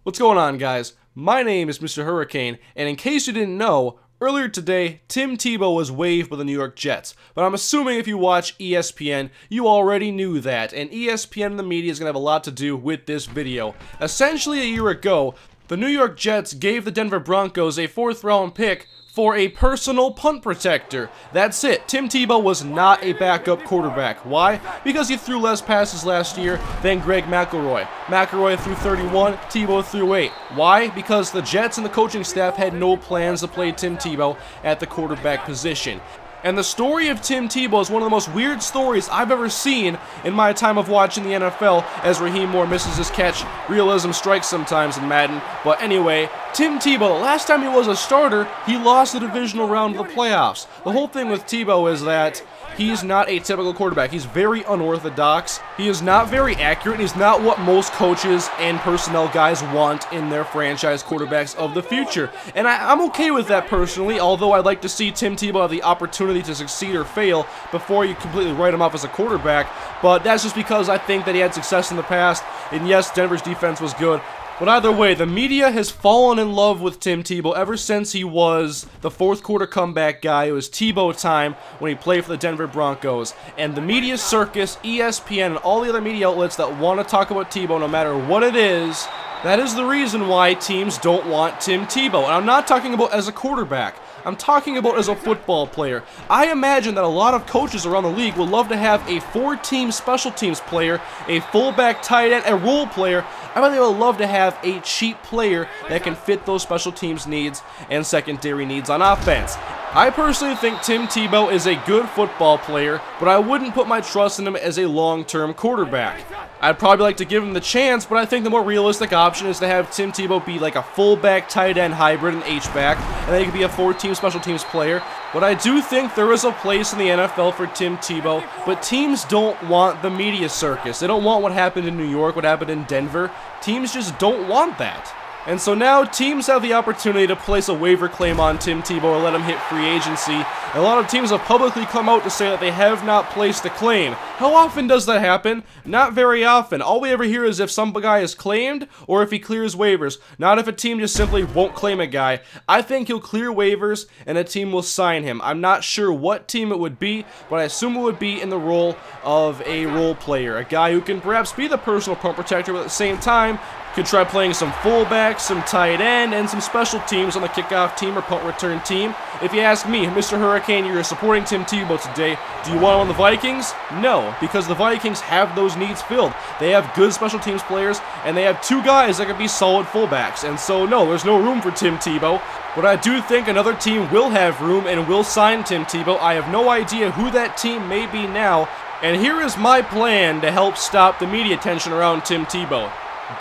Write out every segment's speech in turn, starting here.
What's going on, guys? My name is Mr. Hurricane, and in case you didn't know, earlier today, Tim Tebow was waived by the New York Jets. But I'm assuming if you watch ESPN, you already knew that, and ESPN and the media is going to have a lot to do with this video. Essentially, a year ago, the New York Jets gave the Denver Broncos a 4th-round pick for a personal punt protector. That's it. Tim Tebow was not a backup quarterback. Why? Because he threw less passes last year than Greg McElroy. McElroy threw 31, Tebow threw 8. Why? Because the Jets and the coaching staff had no plans to play Tim Tebow at the quarterback position. And the story of Tim Tebow is one of the most weird stories I've ever seen in my time of watching the NFL, as Raheem Moore misses his catch. Realism strikes sometimes in Madden. But anyway, Tim Tebow, the last time he was a starter, he lost the divisional round of the playoffs. The whole thing with Tebow is that he's not a typical quarterback. He's very unorthodox. He is not very accurate. He's not what most coaches and personnel guys want in their franchise quarterbacks of the future. And I'm okay with that personally, although I'd like to see Tim Tebow have the opportunity to succeed or fail before you completely write him off as a quarterback. But that's just because I think that he had success in the past. And yes, Denver's defense was good. But either way, the media has fallen in love with Tim Tebow ever since he was the 4th-quarter comeback guy. It was Tebow time when he played for the Denver Broncos. And the media circus, ESPN, and all the other media outlets that want to talk about Tebow no matter what it is, that is the reason why teams don't want Tim Tebow. And I'm not talking about as a quarterback. I'm talking about as a football player. I imagine that a lot of coaches around the league would love to have a 4-team special teams player, a fullback, tight end, a role player. I bet they would love to have a cheap player that can fit those special teams needs and secondary needs on offense. I personally think Tim Tebow is a good football player, but I wouldn't put my trust in him as a long-term quarterback. I'd probably like to give him the chance, but I think the more realistic option is to have Tim Tebow be like a fullback, tight end hybrid, and H-back, and then he could be a 4-team special teams player. But I do think there is a place in the NFL for Tim Tebow, but teams don't want the media circus. They don't want what happened in New York, what happened in Denver. Teams just don't want that. And so now teams have the opportunity to place a waiver claim on Tim Tebow or let him hit free agency. And a lot of teams have publicly come out to say that they have not placed a claim. How often does that happen? Not very often. All we ever hear is if some guy is claimed or if he clears waivers. Not if a team just simply won't claim a guy. I think he'll clear waivers and a team will sign him. I'm not sure what team it would be, but I assume it would be in the role of a role player. A guy who can perhaps be the personal punt protector, but at the same time could try playing some fullback, some tight end, and some special teams on the kickoff team or punt return team. If you ask me, Mr. Hurricane, you're supporting Tim Tebow today. Do you want him on the Vikings? No, because the Vikings have those needs filled. They have good special teams players, and they have 2 guys that can be solid fullbacks. And so, no, there's no room for Tim Tebow. But I do think another team will have room and will sign Tim Tebow. I have no idea who that team may be now. And here is my plan to help stop the media attention around Tim Tebow.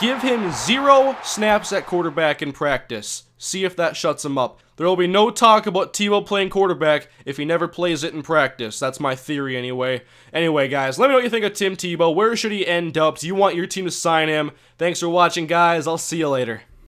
Give him 0 snaps at quarterback in practice. See if that shuts him up. There will be no talk about Tebow playing quarterback if he never plays it in practice. That's my theory anyway. Anyway, guys, let me know what you think of Tim Tebow. Where should he end up? Do you want your team to sign him? Thanks for watching, guys. I'll see you later.